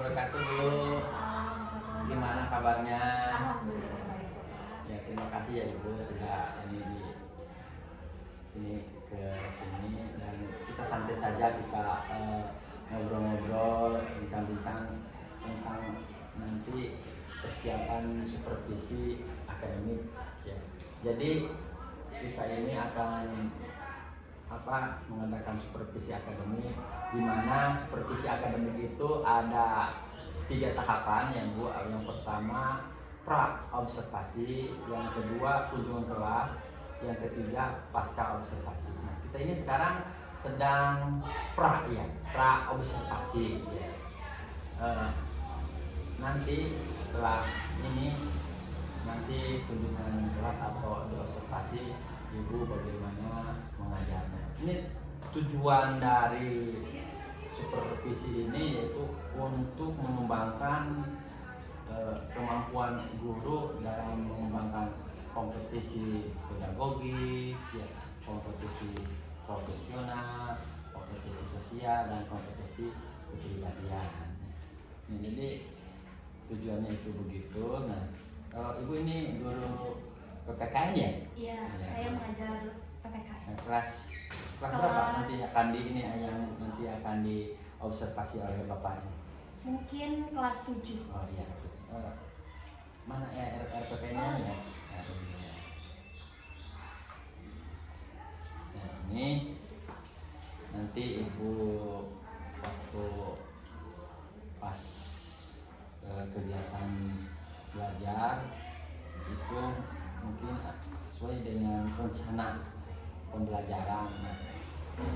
wabarakatuh Bu. Gimana kabarnya? Alhamdulillah. Ya terima kasih ya Ibu sudah ini ke sini dan kita santai saja kita ngobrol-ngobrol, bincang-bincang tentang nanti persiapan supervisi akademik. Ya. Jadi kita ini akan mengadakan supervisi akademik, di mana supervisi akademik itu ada 3 tahapan ya Bu. Yang pertama pra observasi, yang kedua kunjungan kelas, yang ketiga pasca observasi. Nah, kita ini sekarang sedang pra observasi ya. Nanti setelah ini nanti kunjungan kelas atau di observasi Ibu bagaimana mengajarnya. Ini tujuan dari supervisi ini yaitu untuk mengembangkan kemampuan guru dalam mengembangkan kompetisi pedagogi, ya, kompetisi profesional, kompetisi sosial, dan kompetisi kepribadian. Nah, jadi tujuannya itu begitu. Nah, kalau Ibu ini guru PPKN ya? Iya, Ya. saya mengajar PPKN. Nah, kelas berapa nanti akan akan diobservasi oleh Bapaknya? Mungkin kelas 7. Oh iya. Mana ya RPP-nya ya? Nah, ini nanti Ibu waktu pas kegiatan belajar itu mungkin sesuai dengan rencana pembelajaran. Nah,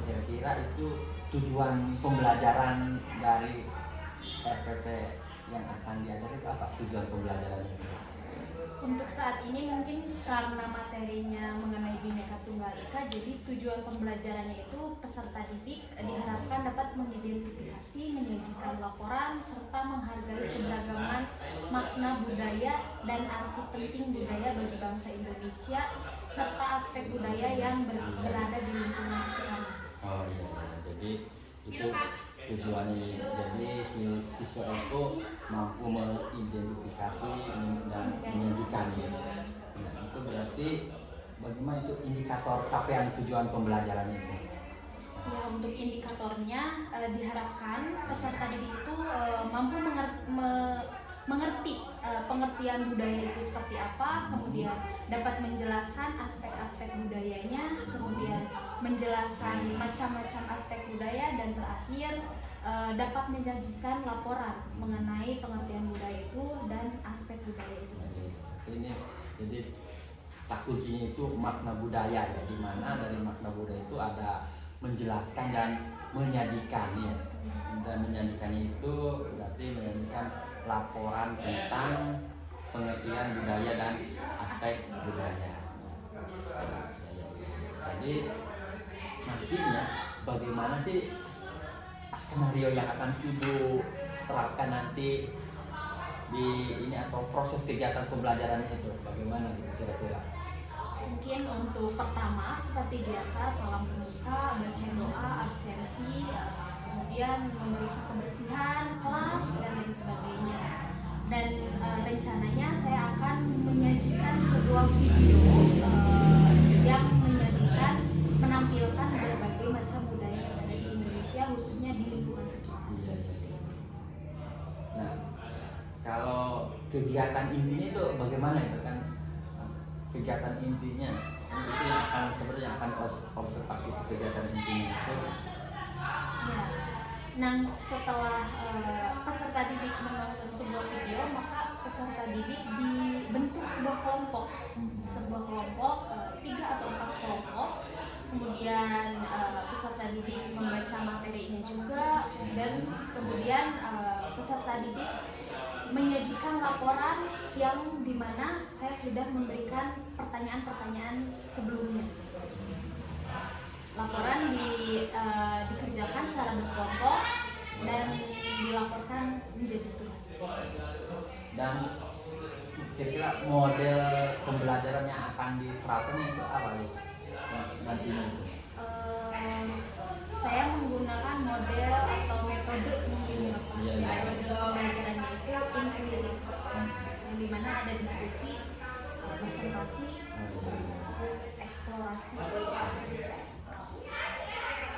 kira-kira itu tujuan pembelajaran dari RPP yang akan diajar itu apa tujuan pembelajarannya? Untuk saat ini mungkin karena materinya mengenai Bhinneka Tunggal Ika, jadi tujuan pembelajarannya itu peserta didik diharapkan dapat mengidentifikasi, menyajikan laporan, serta menghargai keberagaman makna budaya dan arti penting budaya bagi bangsa Indonesia, serta aspek budaya yang berada di lingkungan sekitar. Oh iya, jadi itu tujuannya. Jadi siswa itu mampu mengidentifikasi dan menyajikan ya. Nah, itu berarti bagaimana itu indikator capaian tujuan pembelajaran itu? Ya, untuk indikatornya diharapkan peserta didik itu mampu mengerti pengertian budaya itu seperti apa, kemudian dapat menjelaskan aspek-aspek budayanya, kemudian menjelaskan macam-macam aspek budaya, dan terakhir dapat menyajikan laporan mengenai pengertian budaya itu dan aspek budaya itu sendiri. Ini jadi tak kuncinya itu makna budaya ya, di mana dari makna budaya itu ada menjelaskan dan menyajikan ya. Dan menyajikan itu berarti menyajikan laporan tentang pengertian budaya dan aspek budaya. Jadi nantinya bagaimana sih skenario yang akan Ibu terapkan nanti di ini atau proses kegiatan pembelajarannya itu bagaimana gitu kira-kira? Mungkin untuk pertama seperti biasa salam pembuka, baca doa, absensi, kemudian memeriksa kebersihan kelas dan lain sebagainya. Dan rencananya saya akan menyajikan sebuah video yang menampilkan berbagai macam budaya yang ada di Indonesia, khususnya di lingkungan sekitar. Iya. Nah, kalau kegiatan intinya itu bagaimana itu kan? Kegiatan intinya itu yang akan sebenarnya akan observasi kegiatan intinya itu. Ya. Nah, setelah peserta didik menonton sebuah video, maka peserta didik dibentuk sebuah kelompok, 3 atau 4 kelompok. Kemudian peserta didik membaca materinya juga, dan kemudian peserta didik menyajikan laporan yang dimana saya sudah memberikan pertanyaan-pertanyaan sebelumnya. Laporan dikerjakan secara berkelompok dan dilaporkan menjadi tugas. Dan kira-kira model pembelajaran yang akan diterapkan itu apa ya nantinya itu? Saya menggunakan model atau metode mungkin Iya. metode inquiry, yang dimana ada diskusi, presentasi, eksplorasi.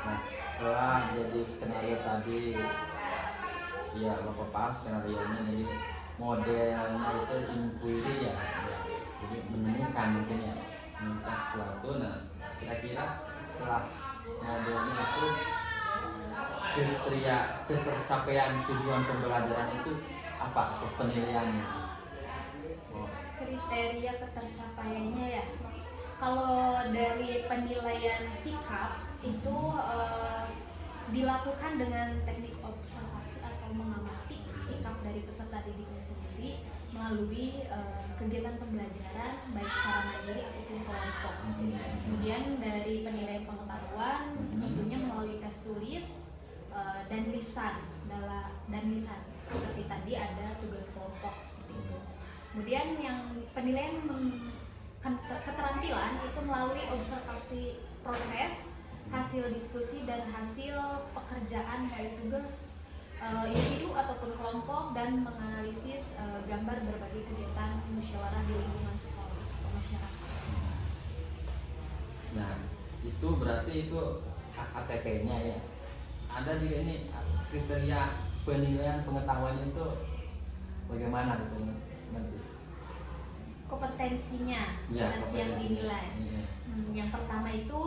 Nah, setelah jadi skenario tadi, ya Bapak paham skenario nya, jadi modelnya itu inquiry ya, jadi menemukan mungkin ya, menemukan sesuatu. Nah, kira-kira setelah modelnya itu kriteria ketercapaian tujuan pembelajaran itu apa penilaiannya? Kriteria ketercapaiannya ya, kalau dari penilaian sikap itu dilakukan dengan teknik observasi atau mengamati sikap dari peserta didiknya sendiri melalui kegiatan pembelajaran baik secara mandiri ataupun kelompok. Kemudian dari penilaian pengetahuan tentunya melalui tes tulis dan lisan seperti tadi ada tugas kelompok seperti itu. Kemudian yang penilaian keterampilan itu melalui observasi proses, hasil diskusi dan hasil pekerjaan baik tugas individu ataupun kelompok, dan menganalisis gambar berbagai kegiatan musyawarah di lingkungan sekolah atau masyarakat. Nah, itu berarti itu KTP-nya ya. Ada juga ini kriteria penilaian pengetahuan itu bagaimana gitu nanti? Kompetensinya, Ya, kompetensi yang dinilai. Ya. Yang pertama itu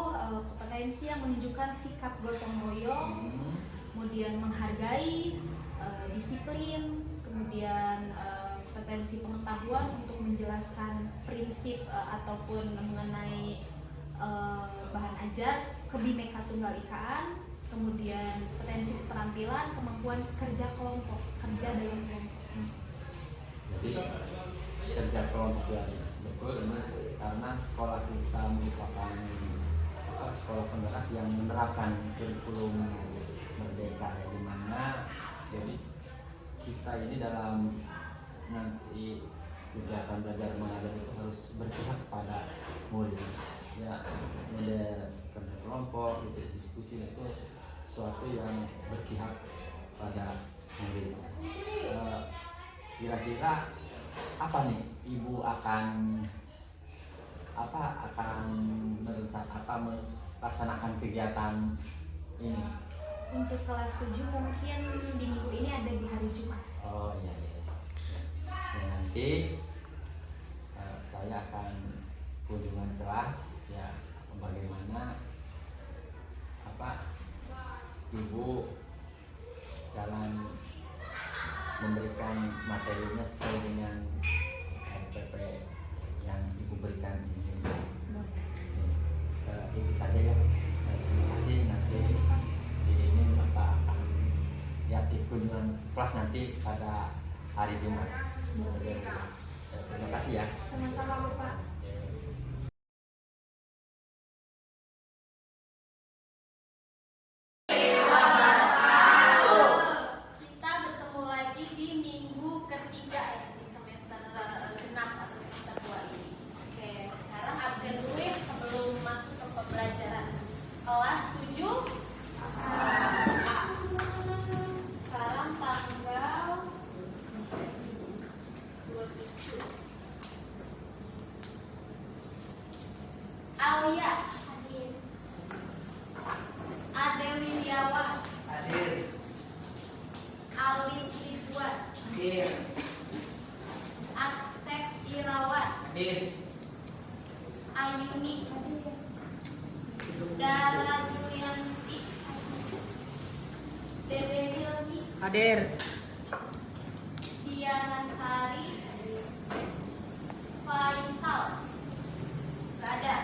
kompetensi yang menunjukkan sikap gotong royong, kemudian menghargai, disiplin, kemudian kompetensi pengetahuan untuk menjelaskan prinsip ataupun mengenai bahan ajar, kebineka tunggal ikaan, kemudian potensi keterampilan, kemampuan kerja kelompok, kerja dalam kelompok. Jadi kerja kelompok ya, betul ini karena sekolah kita merupakan sekolah penggerak yang menerapkan kurikulum merdeka, di mana jadi kita ini dalam nanti kegiatan belajar mengajar itu harus berpihak kepada murid ya, model kerja kelompok gitu, diskusi itu sesuatu yang berpihak pada murid. Kira-kira apa nih Ibu akan melaksanakan kegiatan ini? Untuk kelas 7 mungkin di minggu ini ada di hari Jumat. Oh iya, iya. Ya, nanti saya akan kunjungan kelas ya, bagaimana Ibu dalam memberikan materinya sesuai dengan RPP yang Ibu berikan ini. Itu saja ya. Terima kasih. Nanti di ini Bapak akan lihat kunjungan kelas nanti pada hari Jumat. Terima kasih ya. Sama-sama Bapak. Kita bertemu lagi di minggu ketiga di semester genap atau semester 2 ini. Oke, sekarang absen dulu ya sebelum masuk ke pembelajaran. Kelas 7 sekarang tanggal 27. Alia hadir. Ade Wiryawan Hadir. Alif Ridwan Hadir. Asep Irawan Hadir. Ayuni Dara Julianti Dede Hilmi Hadir. Diana Sari Faisal gak ada.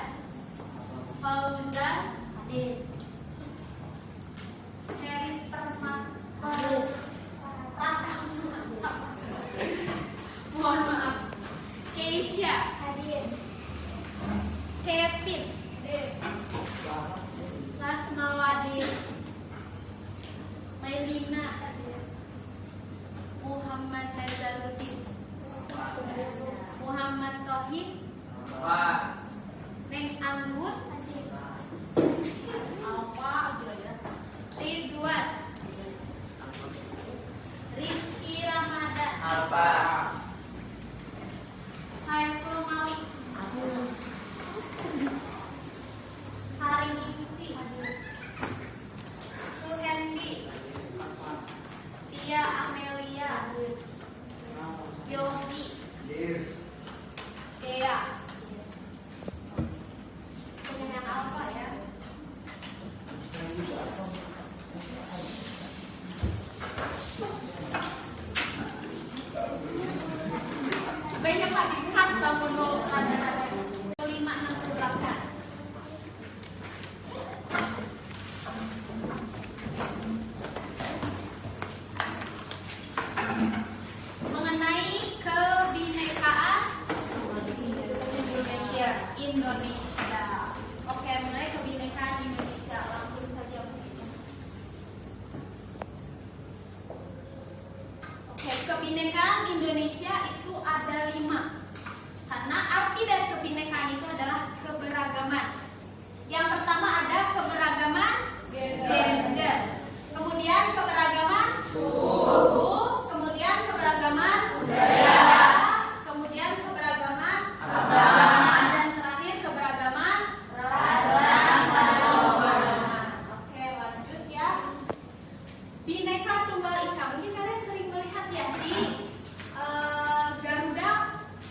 Fauzan hadir. Heri Permata mohon maaf. Keisha hadir. Kevin Lasmawati Mailina hadir. Muhammad Nazaruddin Muhammad Tohib Pak. Neng Anggut hadir. Apa aja ya. Ridwan Rizky Ramadan Apa? Indonesia. Oke, mengenai kebinekaan Indonesia langsung saja. Oke, kebinekaan Indonesia itu ada 5. Karena arti dari kebinekaan itu adalah keberagaman. Yang pertama ada keberagaman gender. Kemudian keberagaman suku, kemudian keberagaman budaya, kemudian keberagaman agama, dan terakhir keberagaman ras dan golongan. Oke, lanjut ya. Bhinneka Tunggal Ika. Mungkin kalian sering melihat ya di Garuda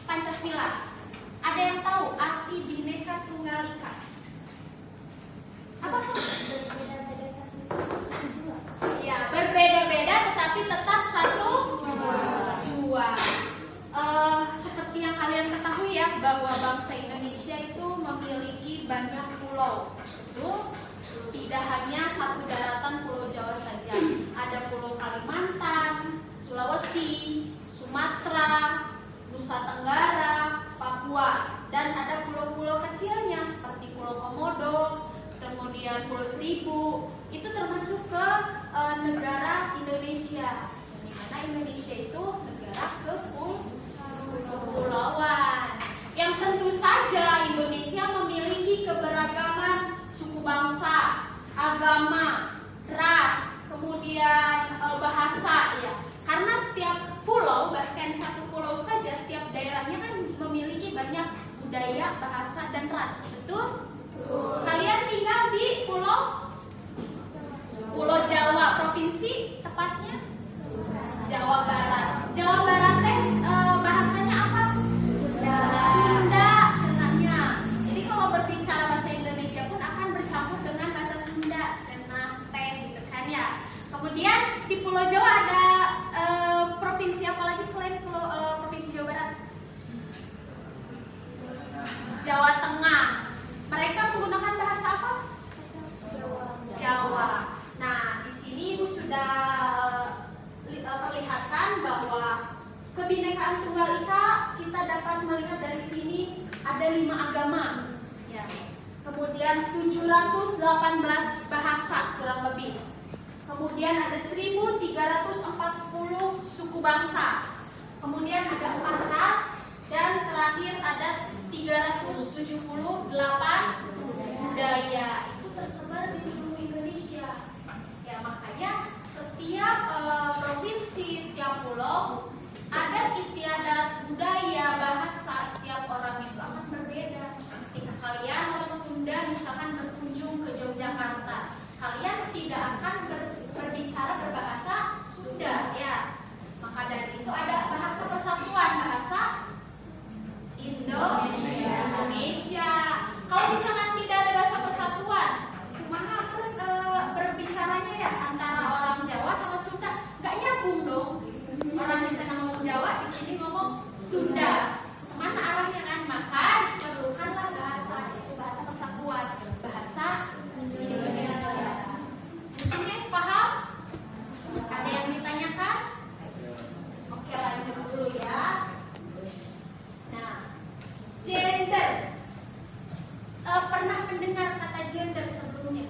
Pancasila. Ada yang tahu arti Bhinneka Tunggal Ika? Apa sih? Ya, berbeda-beda tetapi tetap satu jua. Seperti yang kalian ketahui ya, bahwa bangsa Indonesia itu memiliki banyak pulau. Itu tidak hanya satu daratan Pulau Jawa saja. Ada Pulau Kalimantan, Sulawesi, Sumatera, Nusa Tenggara, Papua, dan ada pulau-pulau kecilnya seperti Pulau Komodo, kemudian Pulau Seribu. Itu termasuk ke negara Indonesia, di mana Indonesia itu negara kepulauan. Yang tentu saja Indonesia memiliki keberagaman suku bangsa, agama, ras, kemudian bahasa ya. Karena setiap pulau, bahkan satu pulau saja, setiap daerahnya kan memiliki banyak budaya, bahasa, dan ras. Betul? Kalian tinggal di Pulau Jawa, provinsi tepatnya Jawa Barat. Jawa Barat teh bahasanya apa? Sunda cenahnya. Jadi kalau berbicara bahasa Indonesia pun akan bercampur dengan bahasa Sunda, cenah teh gitu kan ya. Kemudian di Pulau Jawa ada provinsi apa lagi selain provinsi Jawa Barat? Jawa Tengah. Mereka menggunakan bahasa apa? Jawa. Nah, di sini Ibu sudah perlihatkan bahwa kebinekaan Tunggal Ika kita dapat melihat dari sini ada 5 agama. Ya. Kemudian 718 bahasa kurang lebih. Kemudian ada 1340 suku bangsa. Kemudian ada 4 ras dan terakhir ada 378 budaya. Itu tersebar di seluruh Indonesia. Ya, makanya setiap provinsi, setiap pulau, adat istiadat, budaya, bahasa setiap orang itu akan berbeda. Ketika kalian orang Sunda misalkan berkunjung ke Yogyakarta, kalian tidak akan berbicara berbahasa Sunda ya. Maka dari itu ada bahasa persatuan, bahasa Indonesia. Kalau misalkan tidak ada bahasa persatuan, mana berbicaranya ya antara orang Jawa sama Sunda? Nggak nyambung dong. Orang di sana ngomong Jawa, di sini ngomong Sunda. Kemana arahnya kan? Maka diperlukanlah bahasa, itu bahasa persatuan, bahasa Indonesia. Di sini paham? Ada yang ditanyakan? Oke, lanjut dulu ya. Nah, gender. Pernah mendengar kata gender sebelumnya?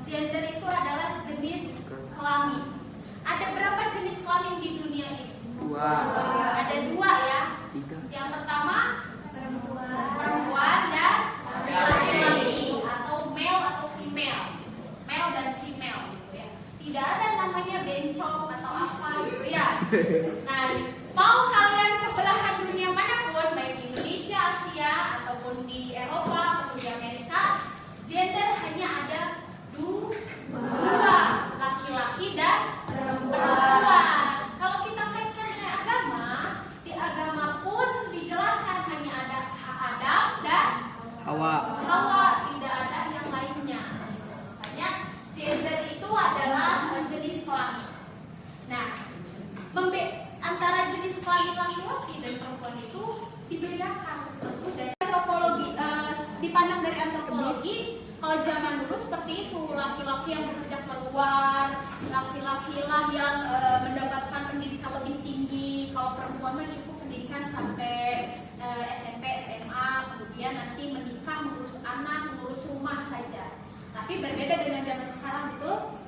Gender itu adalah jenis kelamin. Ada berapa jenis kelamin di dunia ini? 2. Ada 2 ya. Yang pertama perempuan dan laki-laki, atau male atau female. Male dan female gitu ya. Tidak ada namanya bencong atau apa gitu ya. Nah, mau kalian ke belahan dunia manapun, baik di Indonesia, Asia, ataupun di Eropa, ataupun di Amerika, gender hanya ada 2, laki-laki dan perempuan. Kalau kita kaitkan dengan agama, di agama pun dijelaskan hanya ada Adam dan Hawa, tidak ada yang lainnya. Makanya gender itu adalah jenis kelamin. Nah, antara jenis kelamin laki-laki dan perempuan itu dibedakan tentu dari antropologi. Dipandang dari antropologi, kalau zaman dulu seperti itu, laki-laki yang bekerja keluar, laki-laki lah yang mendapatkan pendidikan lebih tinggi. Kalau perempuan mah cukup pendidikan sampai SMP, SMA rumah saja. Tapi berbeda dengan zaman sekarang, betul?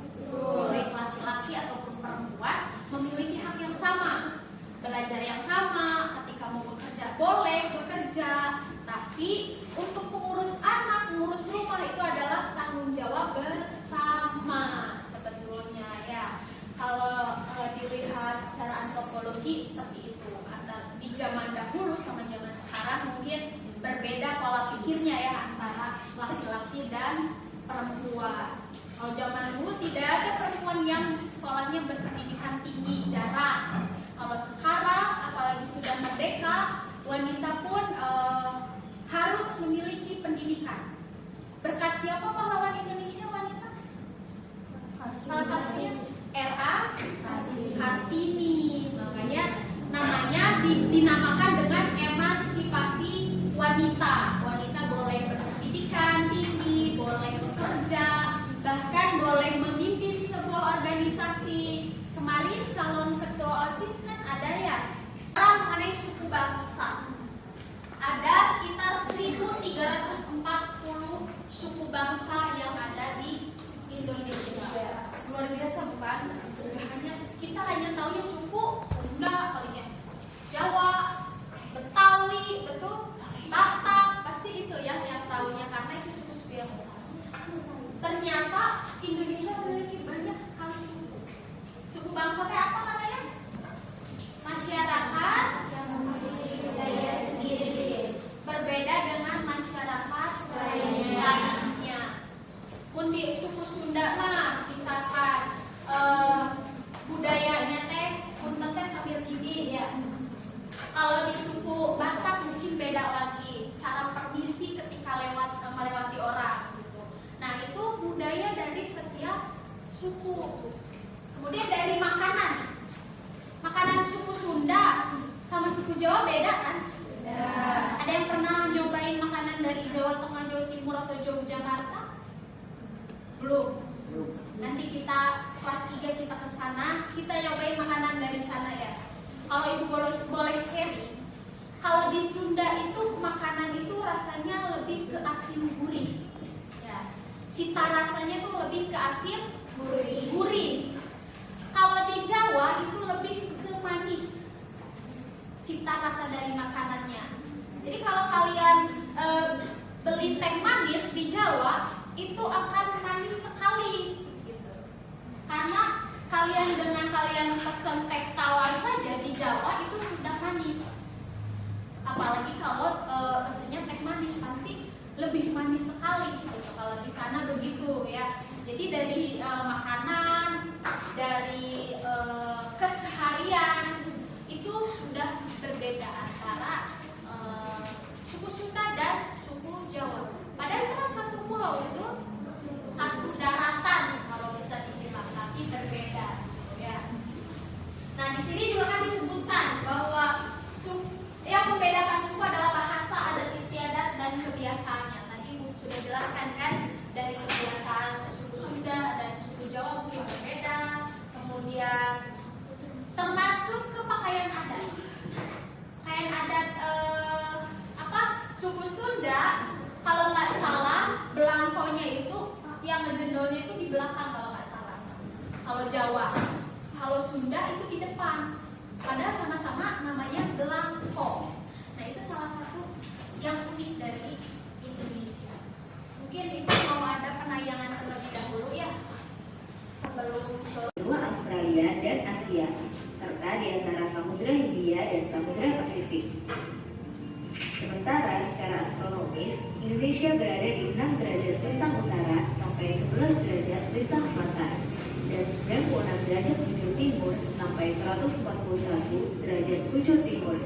Baik laki-laki ataupun perempuan memiliki hak yang sama, belajar yang sama, ketika mau bekerja boleh bekerja, tapi untuk mengurus anak, mengurus rumah itu adalah tanggung jawab bersama sebetulnya ya. Kalau dilihat secara antropologi seperti itu, antara di zaman dahulu sama zaman sekarang mungkin berbeda pola pikirnya ya antara laki-laki dan perempuan. Kalau zaman dulu tidak ada perempuan yang sekolahnya berpendidikan tinggi, jarang. Kalau sekarang, apalagi sudah merdeka, wanita pun harus memiliki pendidikan. Berkat siapa pahlawan Indonesia wanita? Salah satunya R.A. Kartini. Makanya namanya dinamakan dengan emansipasi wanita. Wanita boleh berpendidikan tinggi, boleh bekerja, bahkan boleh memimpin sebuah organisasi. Kemarin calon ketua OSIS kan ada ya. Mengenai suku bangsa, ada sekitar 1.340 suku bangsa yang ada di Indonesia. Luar biasa bukan? Kita hanya tahu ya suku Sunda, palingnya Jawa, Betawi, betul? Batak, pasti itu yang tahunya karena itu suku-suku yang besar. Ternyata Indonesia memiliki banyak sekali suku. Suku bangsa itu apa namanya? Masyarakat yang memiliki budaya sendiri, berbeda dengan masyarakat lainnya. Pun di suku Sunda mah misalkan budayanya teh punten teh sambil gigi ya. Kalau di suku Batak mungkin beda lagi, cara permisi ketika melewati orang gitu. Nah, itu budaya dari setiap suku. Kemudian dari makanan. Makanan suku Sunda sama suku Jawa beda kan? Beda. Ada yang pernah nyobain makanan dari Jawa Tengah, Jawa Timur atau Yogyakarta? Belum. Nanti kita kelas 3 kita ke sana, kita nyobain makanan dari sana ya. Kalau Ibu boleh sharing, kalau di Sunda itu makanan itu rasanya lebih ke asin gurih. Ya. Cita rasanya tuh lebih ke asin gurih. Kalau di Jawa itu lebih ke manis. Cita rasa dari makanannya. Jadi kalau kalian beli teh manis di Jawa itu akan manis sekali gitu. Karena kalian pesen teh tawar saja di Jawa itu sudah manis. Apalagi kalau pesennya teh manis pasti lebih manis sekali gitu. Kalau di sana begitu ya. Jadi dari makanan, dari keseharian itu sudah berbeda antara suku Sunda dan suku Jawa. Padahal itu kan satu pulau, itu satu daratan kalau bisa dibilang, tapi berbeda ya. Nah, di sini juga kan disebutkan bahwa yang membedakan suku adalah bahasa, adat istiadat dan kebiasaannya. Tadi Ibu sudah jelaskan kan dari kebiasaan suku Sunda dan suku Jawa mungkin berbeda. Kemudian termasuk ke pakaian adat. Pakaian adat suku Sunda kalau nggak salah belangkonya itu yang ngejendolnya itu di belakang kalau nggak salah. Kalau Jawa, kalau Sunda itu di depan. Padahal sama-sama namanya belangko. Nah, itu salah satu yang unik dari Indonesia. Mungkin Ibu mau ada penayangan terlebih dahulu ya sebelum ke benua Australia dan Asia, serta di antara Samudra Hindia dan Samudra Pasifik. Sementara secara astronomis, Indonesia berada di 6 derajat lintang utara sampai 11 derajat lintang selatan dan 96 derajat bujur timur sampai 141 derajat bujur timur.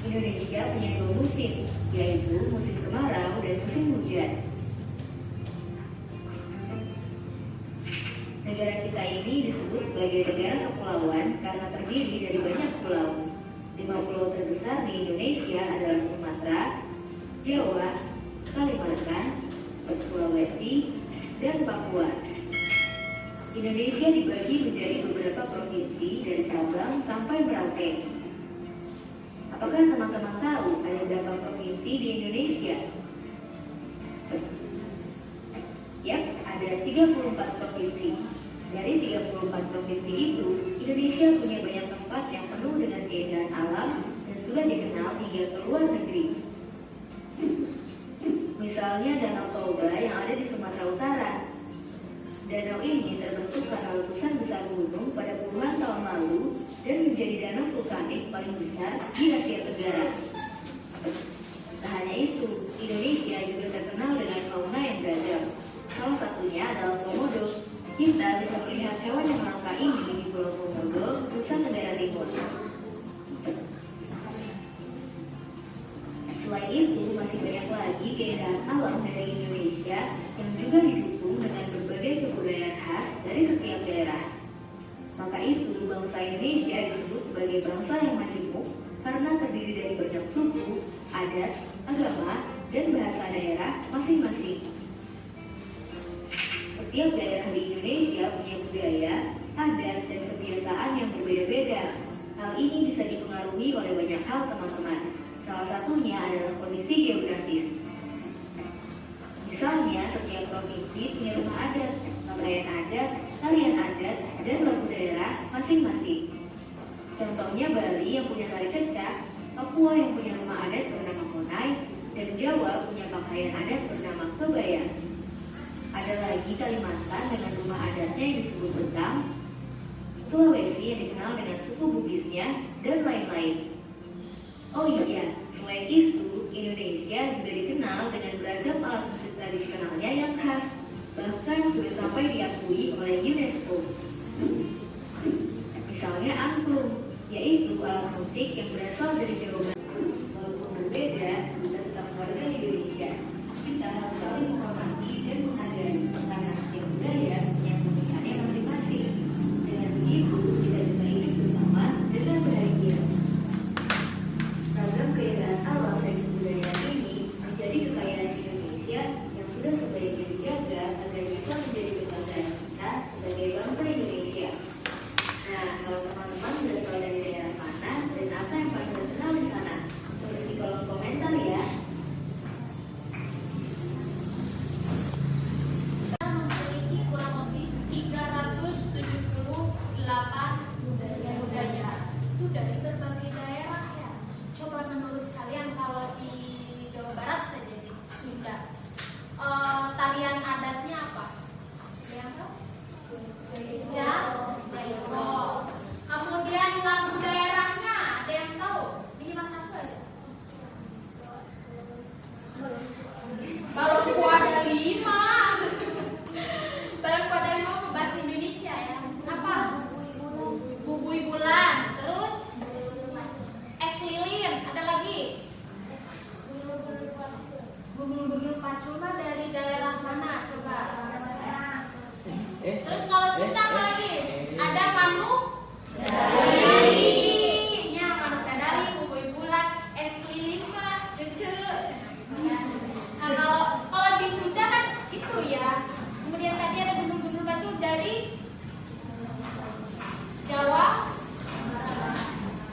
Indonesia punya 2 musim, yaitu musim kemarau dan musim hujan. Negara kita ini disebut sebagai negara kepulauan karena terdiri dari banyak pulau. 5 pulau terbesar di Indonesia adalah Sumatera, Jawa, Kalimantan, Sulawesi, dan Papua. Indonesia dibagi menjadi beberapa provinsi dari Sabang sampai Merauke. Apakah teman-teman tahu ada berapa provinsi di Indonesia? Yap, ada 34 provinsi. Dari 34 provinsi itu, Indonesia punya banyak tempat yang penuh dengan keindahan alam dan sudah dikenal hingga seluar negeri. Misalnya Danau Toba yang ada di Sumatera Utara. Danau ini terbentuk karena letusan besar gunung pada puluhan tahun lalu dan menjadi danau vulkanik paling besar di Asia Tenggara. Tak hanya itu, Indonesia juga terkenal dengan fauna yang beragam. Salah satunya adalah komodo. Kita bisa melihat hewan yang langka ini di Pulau Komodo, Nusa Tenggara Timur. Selain itu, masih banyak lagi keindahan alam dari Indonesia yang juga didukung dengan berbagai kebudayaan khas dari setiap daerah. Maka itu, bangsa Indonesia disebut sebagai bangsa yang majemuk karena terdiri dari banyak suku, adat, agama, dan bahasa daerah masing-masing. Setiap daerah di Indonesia punya budaya, adat, dan kebiasaan yang berbeda-beda. Hal ini bisa dipengaruhi oleh banyak hal, teman-teman. Salah satunya adalah kondisi geografis. Misalnya, setiap provinsi punya rumah adat, pakaian adat, tarian adat, dan lagu daerah masing-masing. Contohnya Bali yang punya tari kecak, Papua yang punya rumah adat bernama Monai, dan Jawa punya pakaian adat bernama kebaya. Ada lagi Kalimantan dengan rumah adatnya yang disebut Betang, Sulawesi yang dikenal dengan suku Bugisnya, dan lain-lain. Oh iya, selain itu, Indonesia juga dikenal dengan beragam alat musik tradisionalnya yang khas, bahkan sudah sampai diakui oleh UNESCO. Misalnya angklung, yaitu alat musik yang berasal dari Jawa Barat. Walaupun berbeda, kita tetap warga Indonesia. Kita harus saling menghormati dan menghargai karena setiap budaya punya keunikannya masing-masing. Dengan begitu, kita bisa hidup bersama dengan bahagia. Ragam keindahan alam dan kebudayaan ini menjadi kekayaan Indonesia yang sudah sebaiknya dijaga agar bisa menjadi kebanggaan kita sebagai bangsa Indonesia. Nah, kalau teman-teman berasal dari daerah mana dan apa yang paling terkenal di sana, tulis di kolom komentar ya. Kita memiliki kurang lebih 378 budaya itu dari berbagai daerah ya. Coba menurut kalian kalau di Jawa Barat saja di Sunda, tarian adatnya apa? Yang tahu? Jawa. Kemudian lagu daerahnya ada yang tahu? Minimal satu aja. Balonku ada 5. Balonku ada 5 bahasa Indonesia ya. Apa? Bubui bulan. Terus es lilin. Ada lagi? Gundul-gundul pacuna dari daerah mana? Coba. Terus kalau Sunda apa lagi? Ada manuk dadali. Ya, manuk dadali, bubui bulan, es lilin kah, cece. Nah, kalau di Sunda kan itu ya. Kemudian tadi ada gundul-gundul pacul dari Jawa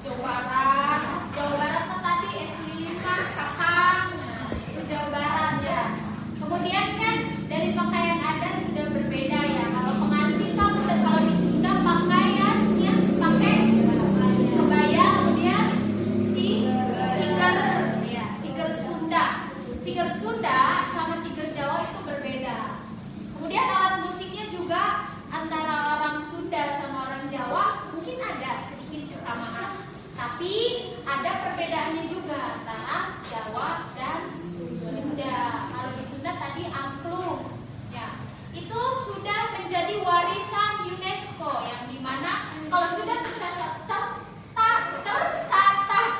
Barat. Jawa Barat kan tadi es lilin kan kakang. Nah, itu Jawa Barat ya. Kemudian kan dari pakaian adat sudah berbeda ya. Kalau pengantin kan kalau di Sunda pakaiannya pakai kebaya, kemudian siker ya, siker Sunda. Siker Sunda sama siker Jawa itu berbeda. Kemudian alat musiknya juga antara orang Sunda sama orang Jawa mungkin ada sedikit kesamaan, tapi ada perbedaannya juga antara Jawa dan Sunda. Kalau di Sunda tadi angklung, ya itu sudah menjadi warisan UNESCO, yang dimana kalau sudah tercatat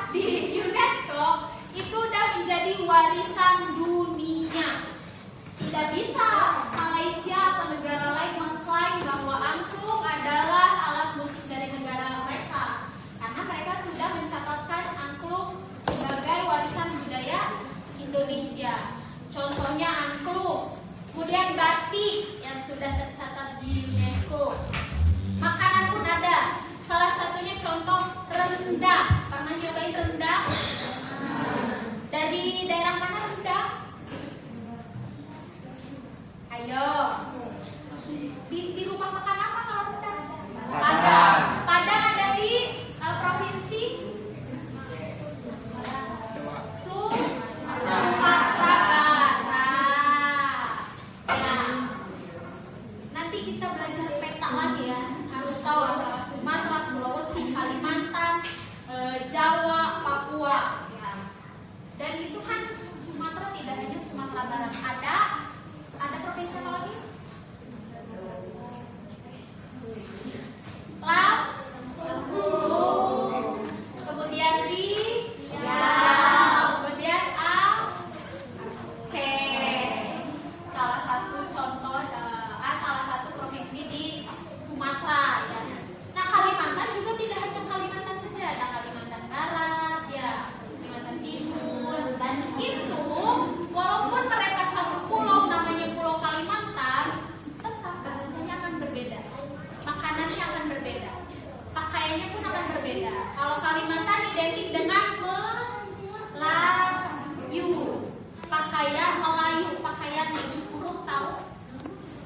di UNESCO itu sudah menjadi warisan dunia. Tidak bisa Malaysia atau negara lain mengklaim bahwa angklung adalah alat musik dari negara mereka, karena mereka sudah mencatatkan angklung sebagai warisan budaya Indonesia. Contohnya angklung, kemudian batik yang sudah tercatat di UNESCO. Makanan pun ada, salah satunya contoh rendang. Pernah nyobain rendang? Dari daerah mana rendang? Ayo. Di rumah makan apa kalau kita? Padang. Padang ada di provinsi Sumatera Barat. Ya. Nanti kita belajar peta lagi ya. Harus tahu antara Sumatera, Sulawesi, Kalimantan, Jawa, Papua. Ya. Dan itu kan Sumatera tidak hanya Sumatera Barat. Ada provinsi apa lagi? Lampung, kemudian kemudian Aceh. Salah satu provinsi di Sumatera ya. Nah, Kalimantan juga tidak hanya Kalimantan saja, ada Kalimantan Barat ya, Kalimantan Timur, dan itu walaupun mereka satu pulau namanya Pulau Kalimantan, tetap bahasanya akan berbeda, makanannya akan berbeda, pakaiannya pun akan berbeda. Kalau Kalimantan identik dengan Melayu, pakaian Melayu, pakaian baju kurung, tahu?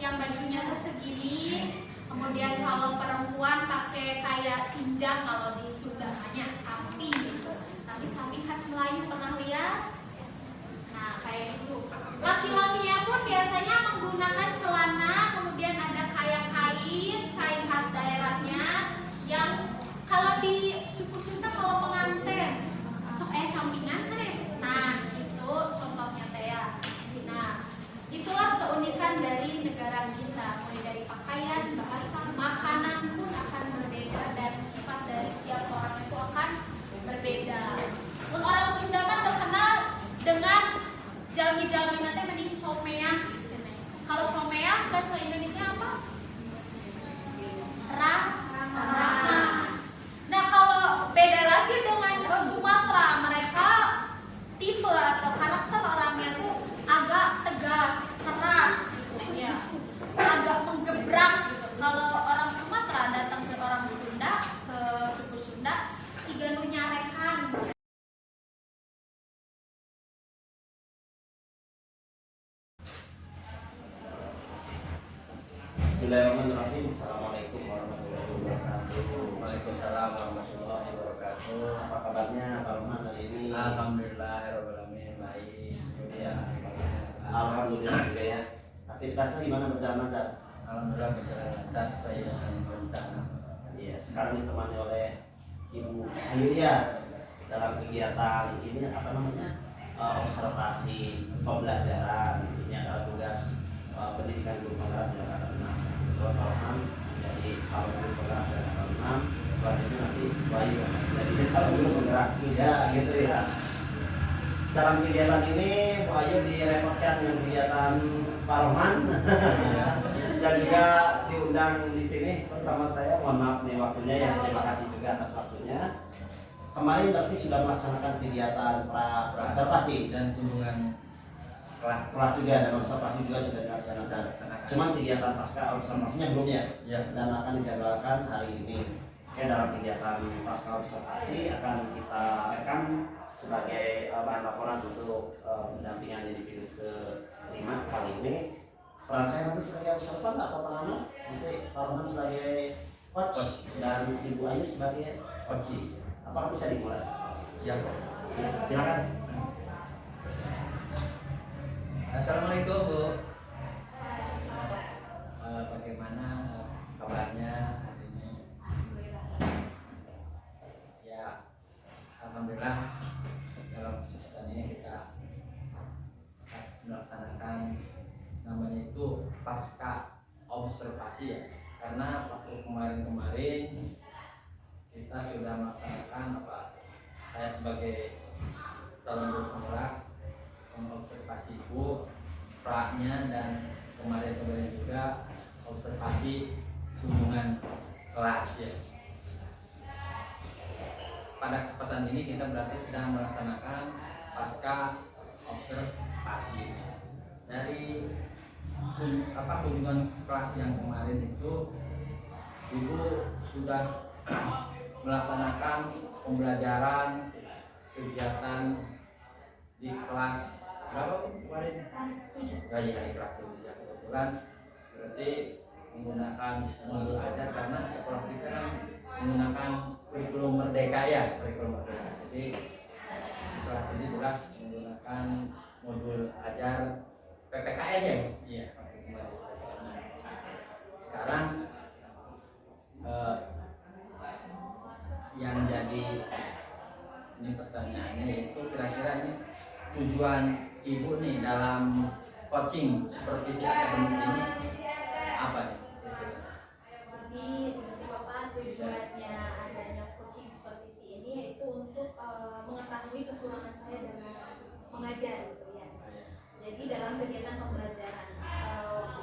Yang bajunya tuh segini. Kemudian kalau perempuan pakai kayak sinjang, kalau di Sunda hanya samping gitu. Tapi samping khas Melayu, pernah lihat? Nah, kayak gitu. Laki-lakinya pun biasanya menggunakan celana, kemudian ada kayak kain khas daerahnya yang kalau di suku Sunda kalau pengantin sampingan serius. Nah, gitu contohnya teh ya. Nah, itulah keunikan dari negara kita. Mulai dari pakaian, bahasa, makanan pun akan berbeda, dan sifat dari setiap orang itu akan berbeda. Orang Sunda kan terkenal dengan jalmi-jalmi nanti meni someah. Kalau someah bahasa Indonesia apa? Raha. Nah, kalau beda lagi dengan Sumatera, mereka tipe atau karakter orangnya tuh agak tegas, keras gitu ya. Agak menggebrak gitu. Kalau orang Sumatera datang ke orang Sunda, ke suku Sunda, si ganu nyarekan. Bismillahirrahmanirrahim. Assalamualaikum warahmatullahi wabarakatuh. Waalaikumsalam warahmatullahi wabarakatuh. Apa kabarnya Pak Roman hari ini? Alhamdulillahirobbilalamin, baik. Ya, Alhamdulillah juga ya. Aktivitasnya gimana berjalan lancar? alhamdulillah berjalan lancar sesuai dengan rencana. Iya. Sekarang ditemani oleh Ibu Ayulia dalam kegiatan ini apa namanya? Observasi pembelajaran. Ini adalah tugas pendidikan guru penggerak Jakarta 6. Kebetulan Pak Roman menjadi calon guru penggerak Jakarta 6. Selanjutnya nanti Bayu jadi calon guru penggerak. Ya, gitu ya. Dalam kegiatan ini Bu Ayu direpotkan dengan kegiatan Pak Roman dan juga diundang di sini bersama saya. Mohon maaf nih waktunya ya. Terima kasih juga atas waktunya. Kemarin berarti sudah melaksanakan kegiatan observasi dan kunjungan kelas juga, dan observasi juga sudah dilaksanakan. Cuman kegiatan pasca observasinya belum ya, dan akan dijadwalkan hari ini. Oke, dalam kegiatan pasca observasi akan kita rekam sebagai bahan laporan untuk pendampingan individu ke-5 kali ini. Peran saya nanti sebagai observan atau pengamat, nanti Pak Roman sebagai coach dan Ibu Ayu sebagai coach. Apakah bisa dimulai? Siap. Ya, silakan. Assalamualaikum Bu. Bagaimana kabarnya hari ini? Ya, alhamdulillah dalam kesempatan ini kita melaksanakan namanya itu pasca observasi ya. Karena waktu kemarin kita sudah melaksanakan saya sebagai calon guru penggerak mengobservasi ibu praknya, dan kemarin juga observasi kunjungan kelas ya. Pada kesempatan ini kita berarti sedang melaksanakan pasca observasi. Dari kunjungan kelas yang kemarin itu, ibu sudah melaksanakan pembelajaran kegiatan di kelas berapa kemarin? Kelas 7. Ya, di kelas 7 ya, kebetulan aturan berarti menggunakan modul ajar karena sekolah kita kan menggunakan kurikulum merdeka ya, kurikulum merdeka. Jadi sekolah ini jelas menggunakan modul ajar PPKN ya. Iya. Sekarang yang jadi ini pertanyaannya itu kira-kira ini tujuan ibu nih dalam coaching supervisi akademik ini apa nih? Jadi menurut Bapak tujuannya adanya coaching supervisi ini yaitu untuk mengetahui kekurangan saya dalam mengajar gitu ya. Jadi dalam kegiatan pembelajaran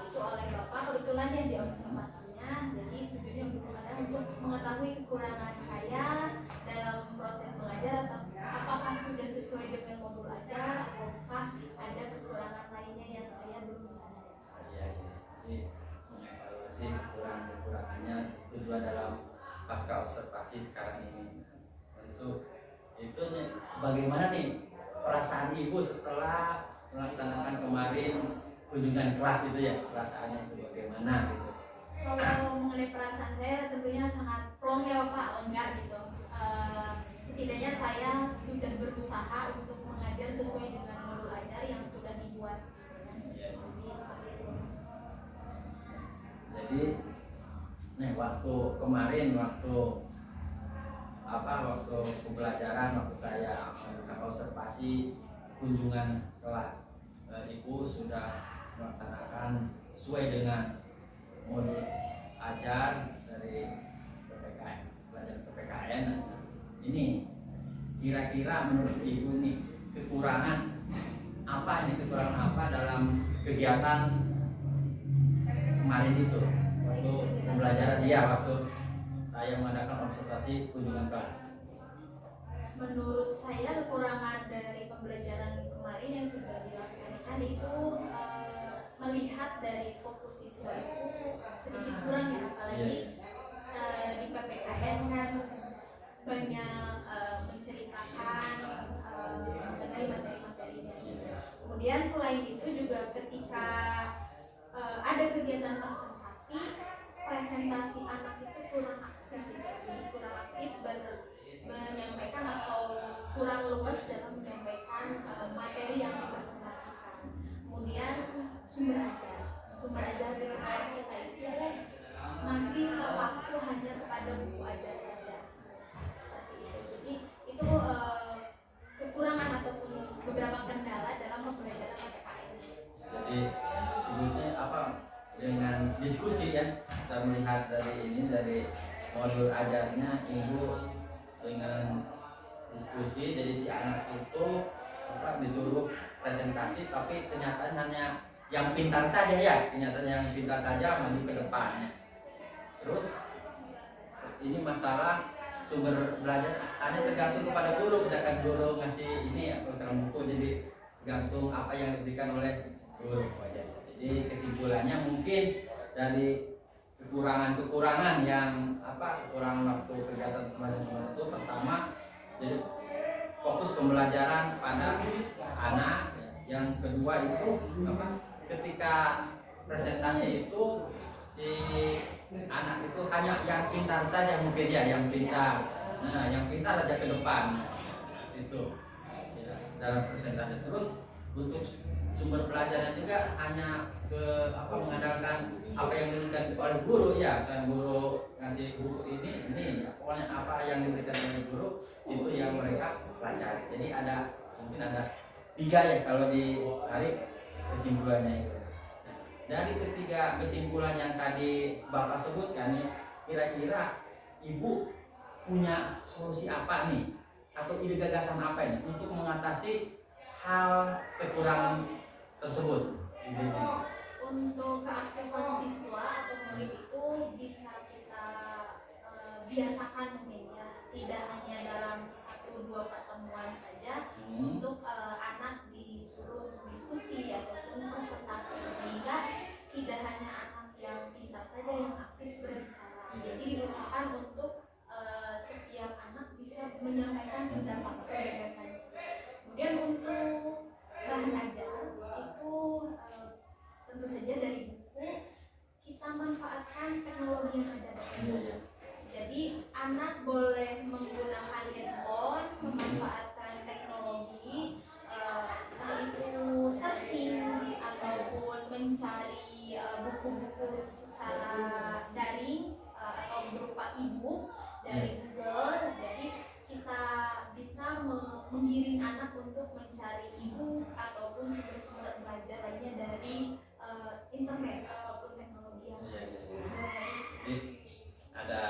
itu oleh Bapak kebetulan yang diobservasinya, jadi tujuannya untuk mengetahui kekurangan saya dalam proses mengajar atau apakah sudah sesuai dengan modul ajar ataukah ada kekurangan lainnya yang saya belum sadari. Iya, jadi mengevaluasi kekurangannya tujuan dalam pasca observasi sekarang ini. Tentu itu nih, bagaimana nih perasaan ibu setelah melaksanakan kemarin kunjungan kelas itu ya, perasaannya itu bagaimana gitu? Kalau mengenai perasaan saya tentunya sangat plong ya Pak, enggak gitu. Setidaknya saya sudah berusaha untuk mengajar sesuai dengan modul ajar yang sudah dibuat. Jadi seperti itu. Jadi nih waktu kemarin waktu pembelajaran waktu saya melakukan observasi kunjungan kelas, ibu sudah melaksanakan sesuai dengan modul ajar dari PPKN, pelajaran PPKN. Ini kira-kira menurut ibu nih kekurangan apa dalam kegiatan kemarin itu waktu pembelajaran waktu saya mengadakan observasi kunjungan kelas? Menurut saya kekurangan dari pembelajaran kemarin yang sudah dilaksanakan itu melihat dari fokus siswa itu sedikit kurang ya, apalagi di PPKN kan banyak menceritakan mengenai materi-materinya. Kemudian selain itu juga ketika ada kegiatan presentasi anak itu kurang aktif, jadi kurang aktif menyampaikan atau kurang luas dalam menyampaikan materi yang dipresentasikan. Kemudian sumber ajar di sekolah kita itu masih terpaku hanya kepada buku ajar saja. Seperti itu. Jadi itu kekurangan ataupun beberapa kendala dalam pembelajaran PPKN. Jadi ibunya apa dengan diskusi ya, kita melihat dari modul ajarnya ibu dengan diskusi, jadi si anak itu disuruh presentasi tapi ternyata hanya yang pintar saja ya, maju ke depannya. Terus ini masalah sumber belajar hanya tergantung kepada guru, misalkan guru ngasih ini atau buku, jadi tergantung apa yang diberikan oleh guru aja. Jadi kesimpulannya mungkin dari kekurangan yang kekurangan waktu kegiatan kemarin itu pertama, jadi fokus pembelajaran pada anak. Yang kedua itu ketika presentasi itu si anak itu hanya yang pintar saja mungkin ya, yang pintar aja ke depan itu ya, dalam presentasi. Terus untuk sumber belajarnya juga hanya mengandalkan apa yang diberikan oleh guru ya, misalnya guru ngasih buku ini pokoknya apa yang diberikan oleh guru itu yang mereka pelajari. Jadi mungkin ada 3 ya kalau ditarik kesimpulannya itu. Dari ketiga kesimpulan yang tadi Bapak sebutkan nih, kira-kira Ibu punya solusi apa nih atau ide gagasan apa ini untuk mengatasi hal kekurangan tersebut? Untuk keaktifan siswa atau murid itu bisa kita biasakan mungkin ya, tidak hanya dalam 1-2 pertemuan saja untuk anak disuruh untuk diskusi ataupun presentasi, sehingga tidak hanya anak yang pintar saja yang aktif berbicara. Jadi diusahakan untuk setiap anak bisa menyampaikan pendapat atau gagasannya. Kemudian untuk bahan ajar itu tentu saja dari buku buku-buku secara daring atau berupa e-book dari Google. Jadi kita bisa menggiring anak untuk mencari e-book ataupun sumber-sumber belajar lainnya dari internet ataupun teknologi yang Jadi ada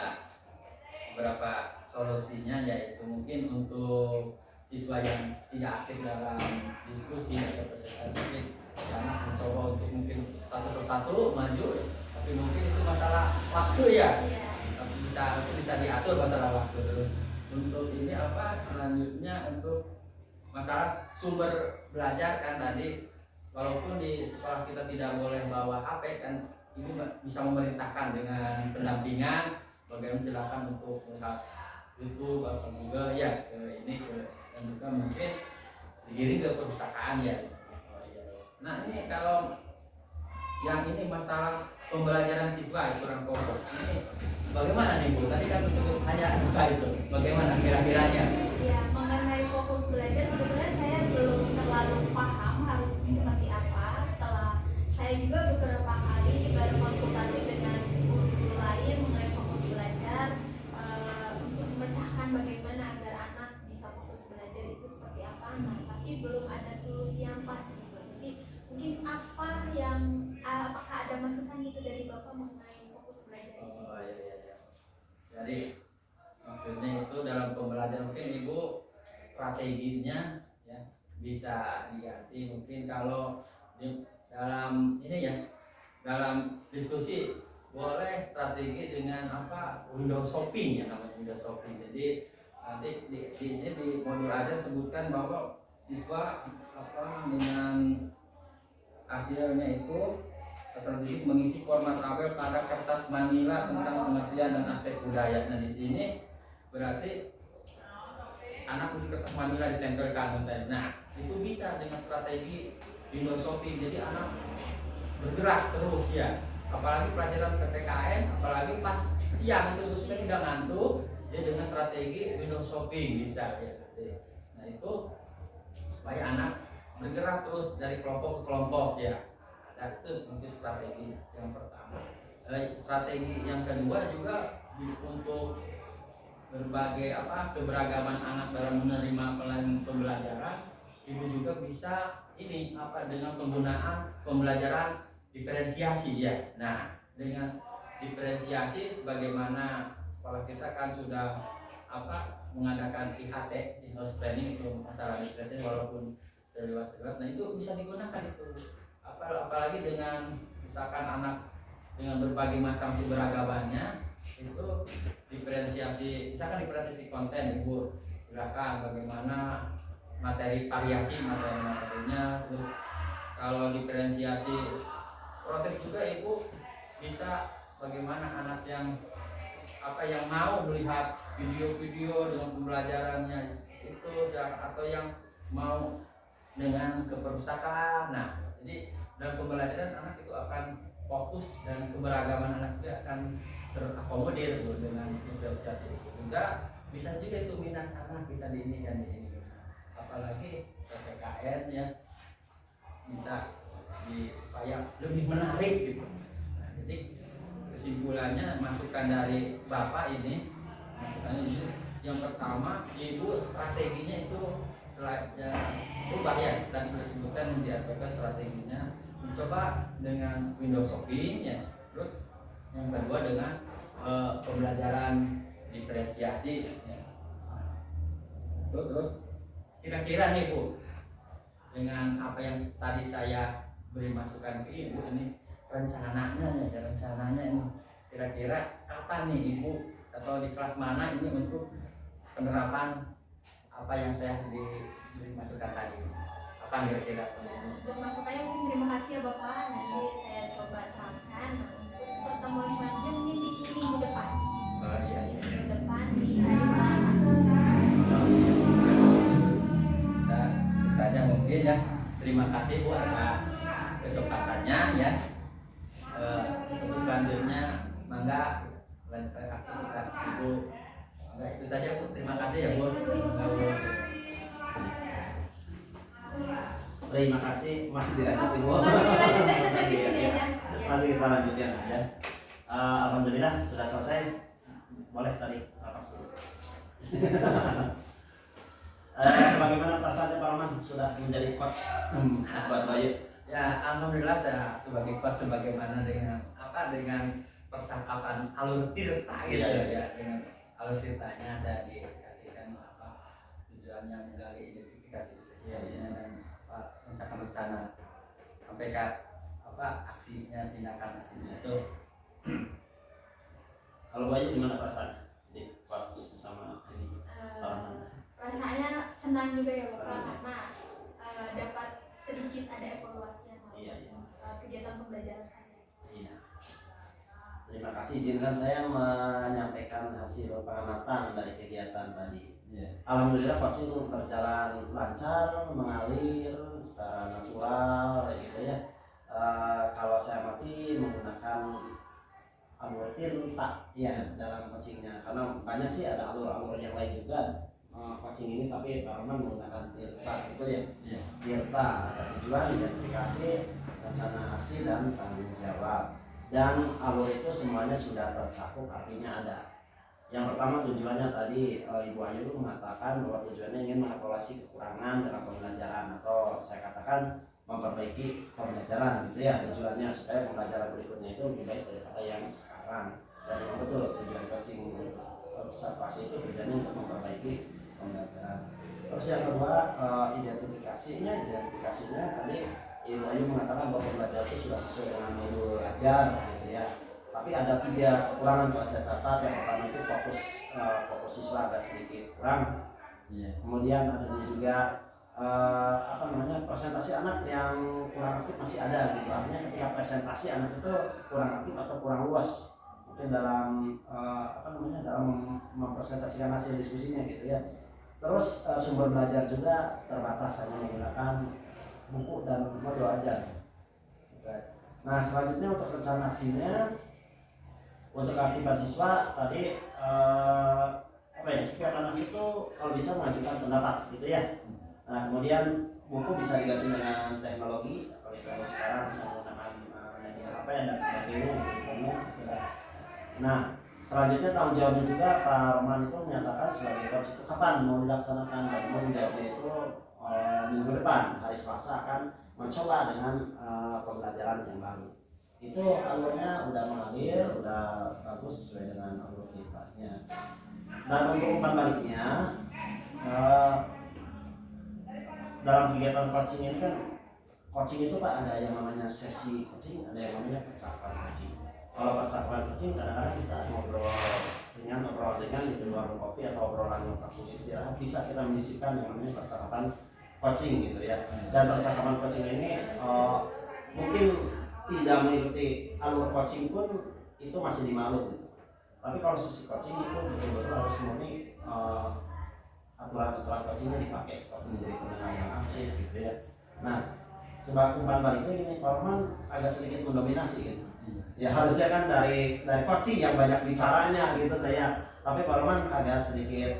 beberapa solusinya, yaitu mungkin untuk siswa yang tidak aktif dalam diskusi atau presentasi, karena mencoba untuk mungkin satu persatu maju, tapi mungkin itu masalah waktu ya. Tapi bisa diatur masalah waktu. Terus untuk ini apa selanjutnya, untuk masalah sumber belajar kan tadi, walaupun di sekolah kita tidak boleh bawa HP kan, ini bisa memerintahkan dengan pendampingan, bagaimana silakan untuk melihat YouTube atau Google ya, dan juga mungkin digiring ke perpustakaan ya. Nah ini kalau yang ini masalah pembelajaran siswa kurang fokus, ini bagaimana nih Bu? Tadi kan untuk hanya buka itu, bagaimana kira-kiranya? Ya, mengenai fokus belajar sebetulnya saya belum terlalu paham harus seperti apa. Setelah saya juga beberapa kali berkonsultasi dengan guru lain mengenai fokus belajar, untuk memecahkan bagaimana agar anak bisa fokus belajar itu seperti apa. Nah, tapi belum ada solusi yang pasti. Jadi mungkin apakah ada masukan gitu dari Bapak mengenai fokus belajar ini? Oh iya. Jadi maksudnya itu dalam pembelajaran mungkin Ibu strateginya ya bisa diganti, mungkin kalau dalam ini ya, dalam diskusi boleh strategi dengan apa, window shopping ya, namanya window shopping. Jadi nanti di modul aja sebutkan bahwa siswa apa dengan hasilnya itu strategi mengisi format tabel pada kertas manila tentang pengertian dan aspek budaya. Nah di sini berarti anak di kertas manila ditempelkan. Nah itu bisa dengan strategi window shopping. Jadi anak bergerak terus ya. Apalagi pelajaran PPKN, apalagi pas siang itu supaya tidak ngantuk. Dia dengan strategi window shopping bisa ya. Nah itu supaya anak bergerak terus dari kelompok ke kelompok ya. Ada itu mungkin strategi yang pertama. Strategi yang kedua juga untuk berbagai keberagaman anak dalam menerima pembelajaran, Ibu juga bisa ini dengan penggunaan pembelajaran diferensiasi ya. Nah dengan diferensiasi, sebagaimana sekolah kita kan sudah mengadakan IHT, in-house training untuk masalah diferensiasi walaupun seluas-luas. Nah itu bisa digunakan itu, apalagi dengan misalkan anak dengan berbagai macam keberagamannya, itu diferensiasi, misalkan diferensiasi konten Ibu silakan bagaimana materi variasi materinya. Terus kalau diferensiasi proses juga Ibu bisa bagaimana anak yang mau melihat video-video dengan pembelajarannya itu silakan, atau yang mau dengan ke perpustakaan. Nah jadi dalam pembelajaran anak itu akan fokus dan keberagaman anak juga akan terakomodir dengan diferensiasi itu. Juga bisa juga itu minat anak bisa diinikan ini, apalagi PPKN ya, bisa supaya lebih menarik gitu. Nah, jadi kesimpulannya, masukan dari Bapak ini, masukannya ini yang pertama, Ibu strateginya itu ubah ya, dan disebutkan di APK strateginya mencoba dengan window shopping ya. Terus yang kedua dengan pembelajaran diferensiasi ya. Terus kira-kira nih Bu, dengan apa yang tadi saya beri masukan ke Ibu ini, rencananya ini kira-kira apa nih Ibu, atau di kelas mana ini untuk penerapan apa yang saya diberi masukan tadi? Apa kira-kira? Untuk masukannya mungkin terima kasih ya Bapak, nanti saya coba terapkan. Untuk pertemuan selanjutnya mungkin di minggu depan. Oh iya. Minggu depan di hari Selasa. Dan itu saja mungkin ya. Terima kasih Bu atas kesempatannya ya. Untuk selanjutnya mangga lanjutkan aktivitas Ibu. Mangga itu saja Bu. Terima kasih ya Bu. Terima kasih, masih dilanjut Ibu. Masih dilanjut di sini ya. Masih kita lanjutkan ya. Alhamdulillah sudah selesai. Boleh tarik nafas dulu. Bagaimana perasaannya Pak Roman sudah menjadi coach buat Bayu? Ya, alhamdulillah saya sebagai coach sebagaimana dengan percakapan alur tirta gitu ya, dengan alur tirtanya saya dikasihkan tujuannya menggali identifikasi dan rencana sampai ke aksinya, tindakan aksinya itu. Kalau Bayu gimana perasaannya di coach sama ini Pak Roman? Rasanya senang juga ya Bapak, karena dapat sedikit ada evaluasinya kegiatan pembelajaran saya. Iya. Terima kasih, izinkan saya menyampaikan hasil pengamatan dari kegiatan tadi. Alhamdulillah coaching berjalan lancar, mengalir secara natural gitu ya. Kalau saya amati menggunakan alur tirta ya dalam coachingnya, karena banyak sih ada alur-alur yang lain juga coaching ini, tapi Pak Roman menggunakan tirta itu ya. Tirta ada tujuan, identifikasi, rencana aksi dan tanggung jawab, dan alur itu semuanya sudah tercakup, artinya ada. Yang pertama tujuannya tadi Ibu Ayu mengatakan bahwa tujuannya ingin mengevaluasi kekurangan dalam pembelajaran, atau saya katakan memperbaiki pembelajaran gitu ya, tujuannya supaya pembelajaran berikutnya itu lebih baik daripada yang sekarang. Dan yang betul tujuan coaching observasi itu tujuannya untuk memperbaiki pembelajaran. Terus yang kedua identifikasinya tadi Ibu Ayu mengatakan bahwa pembelajaran itu sudah sesuai dengan modul ajar gitu ya. Tapi ada 3 kekurangan kalau saya catat. Yang pertama itu fokus siswa agak sedikit kurang. Kemudian adanya juga presentasi anak yang kurang aktif masih ada gitu. Artinya ketika presentasi anak itu kurang aktif atau kurang luas mungkin dalam dalam mempresentasikan hasil diskusinya gitu ya. Terus sumber belajar juga terbatas, hanya menggunakan buku dan modul ajar. Nah selanjutnya untuk rencana aksinya, untuk keaktifan siswa tadi setiap anak itu kalau bisa mengajukan pendapat gitu ya. Nah kemudian buku bisa diganti dengan teknologi, kalau sekarang bisa menggunakan media HP dan sebagainya gitu. Nah selanjutnya tanggung jawabnya juga Pak Roman itu menyatakan sebagai coach itu kapan mau dilaksanakan, dan mau menjawabnya itu minggu depan hari Selasa akan mencoba dengan pembelajaran yang baru. Itu alurnya udah mengalir, udah bagus sesuai dengan alur kitanya. Dan untuk umpan baliknya dalam kegiatan coaching ini kan, coaching itu Pak ada yang namanya sesi coaching, ada yang namanya percakapan coaching. Kalau percakapan coaching kadang-kadang kita ngobrol dengan di warung kopi atau obrolan waktu istirahat, bisa kita menyisipkan yang namanya percakapan coaching gitu ya. Dan percakapan coaching ini mungkin tidak mengikuti alur coaching pun itu masih dimaklum gitu. Tapi kalau sesi coaching itu betul-betul harus murni aturan-aturan coachingnya dipakai seperti menjadi pendengar yang aktif gitu ya. Nah sebab umpan baliknya ini Pak Roman agak sedikit mendominasi gitu. Ya harusnya kan dari coaching yang banyak bicaranya gitu ya. Tapi Pak Roman agak sedikit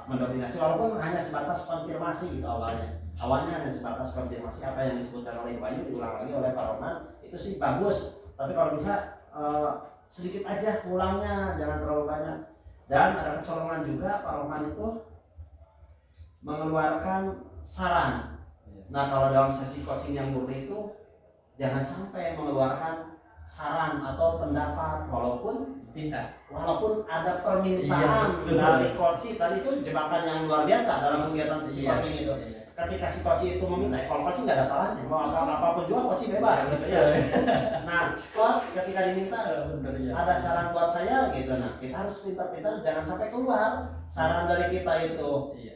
mendominasi, walaupun hanya sebatas konfirmasi gitu awalnya. Awalnya hanya sebatas konfirmasi apa yang disebutkan oleh Bayu diulang lagi oleh Pak Roman, itu sih bagus. Tapi kalau bisa sedikit aja ulangnya, jangan terlalu banyak. Dan ada kecolongan juga Pak Roman itu mengeluarkan saran. Nah kalau dalam sesi coaching yang murni itu jangan sampai mengeluarkan saran atau pendapat, walaupun ada permintaan dari coach tadi, itu jebakan yang luar biasa dalam kegiatan sesi coaching itu. Ketika si coach itu meminta, kalau coach nggak ada salahnya, mau apapun juga coach bebas gitu ya. Nah coach ketika diminta ada saran buat saya gitu, nah kita harus pintar-pintar jangan sampai keluar saran dari kita itu.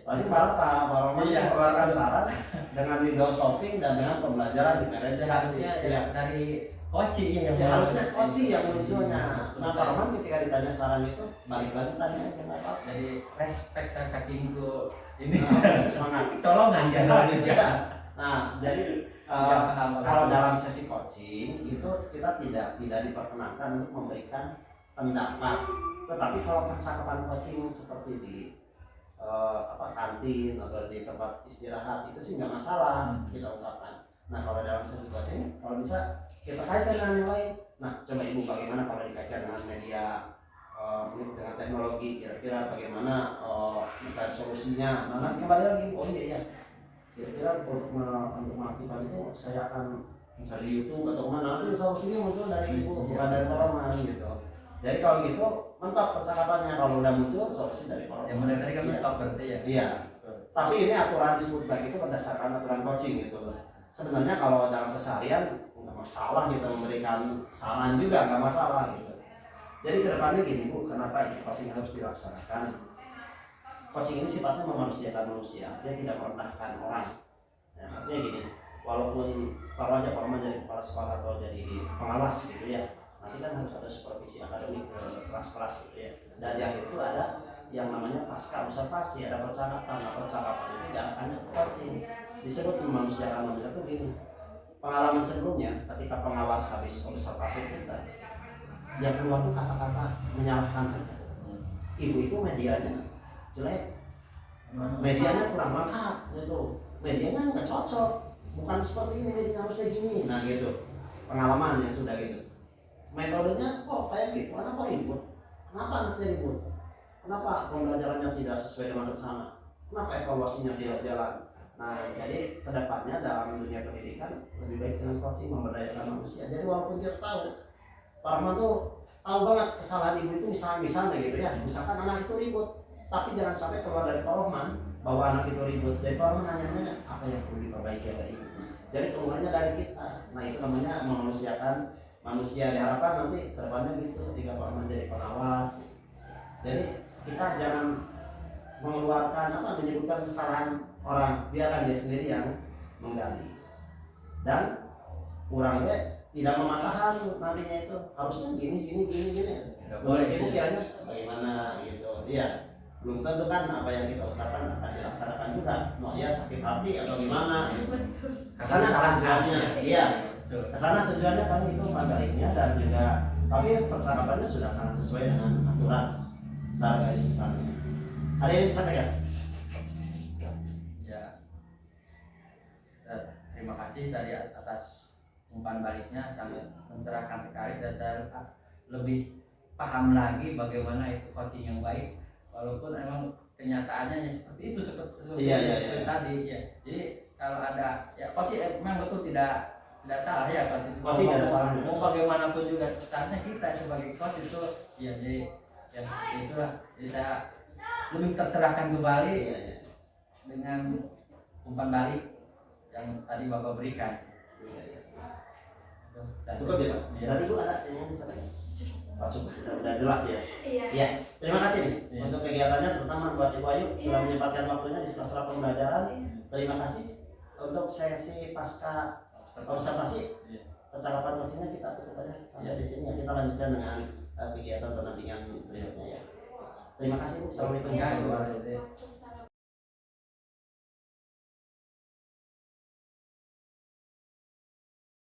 Tadi malah Pak Roman mengeluarkan saran dengan window shopping dan dengan pembelajaran di manajemen. Dari coaching harusnya coaching yang munculnya. Nah Pak Roman ketika ditanya saran itu balik lagi tanya aja nggak apa-apa. Jadi respect saya saking ku ini semangat colongan ya. Nah jadi kalau dalam sesi coaching itu kita tidak diperkenankan untuk memberikan pendapat. Tetapi kalau percakapan coaching seperti di kantin atau di tempat istirahat itu sih nggak masalah kita ungkapkan. Nah kalau dalam sesi coaching kalau bisa kita kaitkan dengan yang lain. Nah, coba Ibu bagaimana kalau dikaitkan dengan media, dengan teknologi, kira-kira bagaimana mencari solusinya. Nah, nanti kembali lagi, oh iya, kira-kira untuk mengaktifkan itu saya akan mencari YouTube atau mana, nanti solusinya muncul dari Ibu, bukan dari Poroman gitu. Jadi kalau gitu mentok percakapannya, kalau udah muncul solusi dari Poroman. Yang benar tadi kan mentok berarti ya. Iya. Tapi ini aturan disebut baik itu berdasarkan aturan coaching gitu. Sebenarnya kalau dalam keseharian nggak masalah gitu, memberikan saran juga nggak masalah gitu. Jadi kedepannya gini Bu, kenapa ini coaching harus dilaksanakan? Coaching ini sifatnya memanusiakan manusia, dia tidak merendahkan orang. Ya, artinya gini, walaupun kalau aja Poroman jadi kepala sekolah atau jadi pengawas gitu ya, nanti kan harus ada supervisi akademik ke kelas-kelas gitu ya. Dan di akhir itu ada yang namanya pasca observasi, ada percakapan. Nah, percakapan itu diarahkannya ke coaching. Disebut memanusiakan manusia itu gini. Pengalaman sebelumnya ketika pengawas habis observasi kita, yang keluar itu kata-kata menyalahkan aja. Ibu itu medianya jelek, medianya kurang lengkap gitu, medianya nggak cocok, bukan seperti ini, medianya harusnya gini. Nah gitu, pengalaman yang sudah gitu. Metodenya kok kayak gitu, kenapa ribut? Kenapa anaknya ribut? Kenapa pembelajarannya tidak sesuai dengan rencana? Kenapa evaluasinya tidak jalan? Nah, jadi kedepannya dalam dunia pendidikan lebih baik dengan coaching, memberdayakan manusia. Jadi walaupun dia tahu, Pak Rahman tuh tahu banget kesalahan ibu itu misalnya gitu ya. Misalkan anak itu ribut, tapi jangan sampai keluar dari Pak Rahman bahwa anak itu ribut. Jadi Pak Rahman nanya apa yang perlu diperbaiki oleh ibu. Jadi keluarnya dari kita. Nah itu namanya memanusiakan manusia. Diharapkan nanti kedepannya gitu ketika Pak Rahman jadi pengawas. Jadi kita jangan mengeluarkan menyebutkan kesalahan orang, biarkan dia sendiri yang menggali. Dan kurangnya tidak mematahkan nantinya itu harusnya gini. Boleh ibu kiranya bagaimana gitu. Iya, belum tentu kan apa yang kita ucapkan akan dilaksanakan juga. Mau dia sakit hati atau gimana? Kesana tujuannya, iya. Kesana tujuannya paling itu penggaliknya dan juga tapi percakapannya sudah sangat sesuai dengan aturan secara garis besarnya. Ada yang disampaikan? Ya. Terima kasih tadi atas umpan baliknya, sangat mencerahkan sekali dan saya lebih paham lagi bagaimana itu coaching yang baik, walaupun emang kenyataannya seperti itu seperti tadi ya. Jadi kalau ada ya coaching memang betul tidak salah ya coaching Tidak ada salahnya. mau bagaimanapun juga saatnya kita sebagai coach itu ya jadi ya itulah. Jadi saya lebih tercerahkan kembali dengan umpan balik yang tadi Bapak berikan. Cukup ya Pak? Tadi Bu ada yang disampaikan? Pak cukup, sudah jelas ya? Iya. Terima kasih nih untuk kegiatannya, terutama buat Ibu Ayu sudah menyempatkan waktunya di sela-sela pembelajaran. Terima kasih untuk sesi pasca observasi. Percakapan coachingnya kita tutup aja sampai di sini ya. Kita lanjutkan dengan kegiatan pendampingan berikutnya ya. Terima kasih Bu. Assalamualaikum warahmatullahi wabarakatuh.